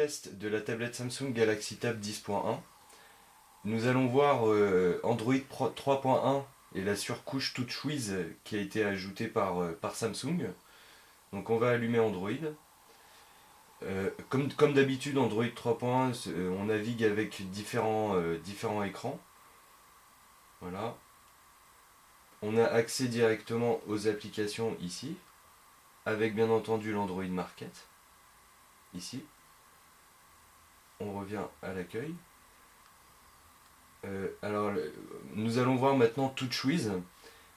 test de la tablette Samsung Galaxy Tab 10.1. Nous allons voir Android 3.1 et la surcouche TouchWiz qui a été ajoutée par Samsung. Donc on va allumer Android. Comme d'habitude, Android 3.1, on navigue avec différents écrans. Voilà. On a accès directement aux applications ici, avec bien entendu l'Android Market. Ici. On revient à l'accueil. Nous allons voir maintenant TouchWiz.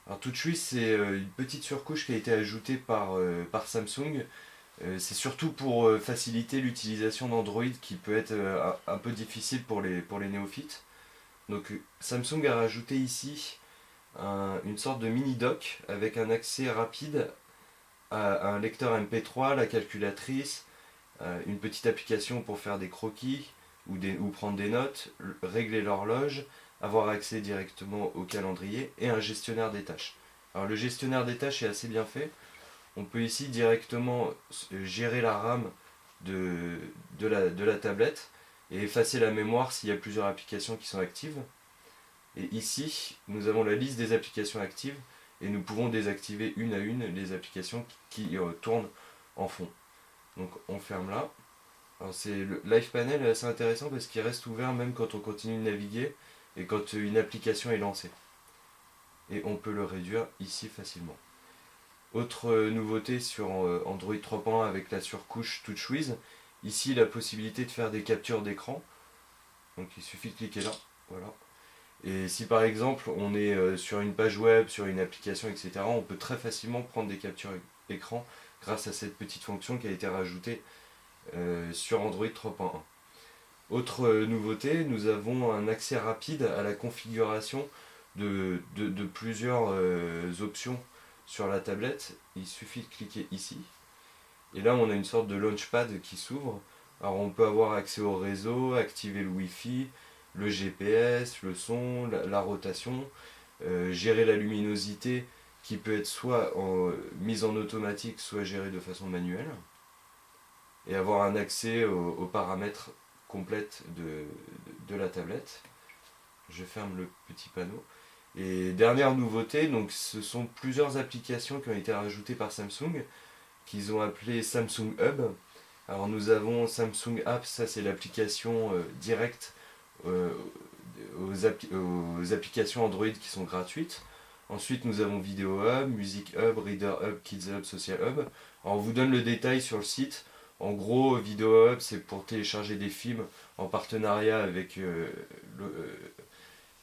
Alors TouchWiz, c'est une petite surcouche qui a été ajoutée par Samsung. C'est surtout pour faciliter l'utilisation d'Android qui peut être un peu difficile pour les néophytes. Donc Samsung a rajouté ici une sorte de mini dock avec un accès rapide à un lecteur MP3, la calculatrice, une petite application pour faire des croquis ou prendre des notes, régler l'horloge, avoir accès directement au calendrier et un gestionnaire des tâches. Alors le gestionnaire des tâches est assez bien fait. On peut ici directement gérer la RAM de la tablette et effacer la mémoire s'il y a plusieurs applications qui sont actives. Et ici, nous avons la liste des applications actives et nous pouvons désactiver une à une les applications qui tournent en fond. Donc on ferme là. Alors le Live Panel est assez intéressant parce qu'il reste ouvert même quand on continue de naviguer et quand une application est lancée. Et on peut le réduire ici facilement. Autre nouveauté sur Android 3.1 avec la surcouche TouchWiz, ici la possibilité de faire des captures d'écran. Donc il suffit de cliquer là, voilà. Et si par exemple on est sur une page web, sur une application, etc., on peut très facilement prendre des captures écran grâce à cette petite fonction qui a été rajoutée sur Android 3.1. Autre nouveauté, nous avons un accès rapide à la configuration de plusieurs options sur la tablette. Il suffit de cliquer ici. Et là on a une sorte de launchpad qui s'ouvre. Alors on peut avoir accès au réseau, activer le Wi-Fi, le GPS, le son, la rotation, gérer la luminosité qui peut être soit mise en automatique, soit gérée de façon manuelle. Et avoir un accès aux paramètres complètes de la tablette. Je ferme le petit panneau. Et dernière nouveauté, donc ce sont plusieurs applications qui ont été rajoutées par Samsung, qu'ils ont appelé Samsung Hub. Alors nous avons Samsung Apps, ça c'est l'application directe aux applications Android qui sont gratuites. Ensuite nous avons Video Hub, Music Hub, Reader Hub, Kids Hub, Social Hub. Alors on vous donne le détail sur le site. En gros, Video Hub c'est pour télécharger des films en partenariat avec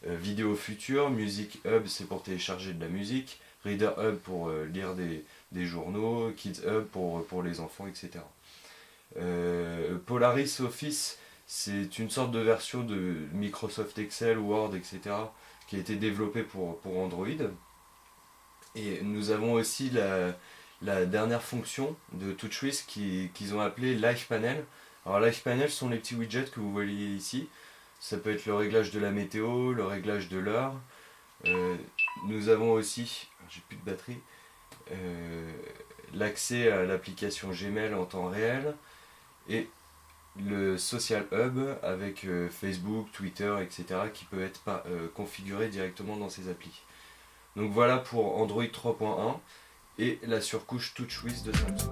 Vidéo Future. Music Hub c'est pour télécharger de la musique. Reader Hub pour lire des journaux. Kids Hub pour les enfants, etc. Polaris Office c'est une sorte de version de Microsoft Excel, Word, etc. qui a été développée pour Android. Et nous avons aussi la dernière fonction de TouchWiz qu'ils ont appelée Live Panel. Alors Live Panel sont les petits widgets que vous voyez ici. Ça peut être le réglage de la météo, le réglage de l'heure. Nous avons aussi, j'ai plus de batterie, l'accès à l'application Gmail en temps réel et le Social Hub avec Facebook, Twitter, etc. qui peut être configuré directement dans ces applis. Donc voilà pour Android 3.1 et la surcouche TouchWiz de Samsung.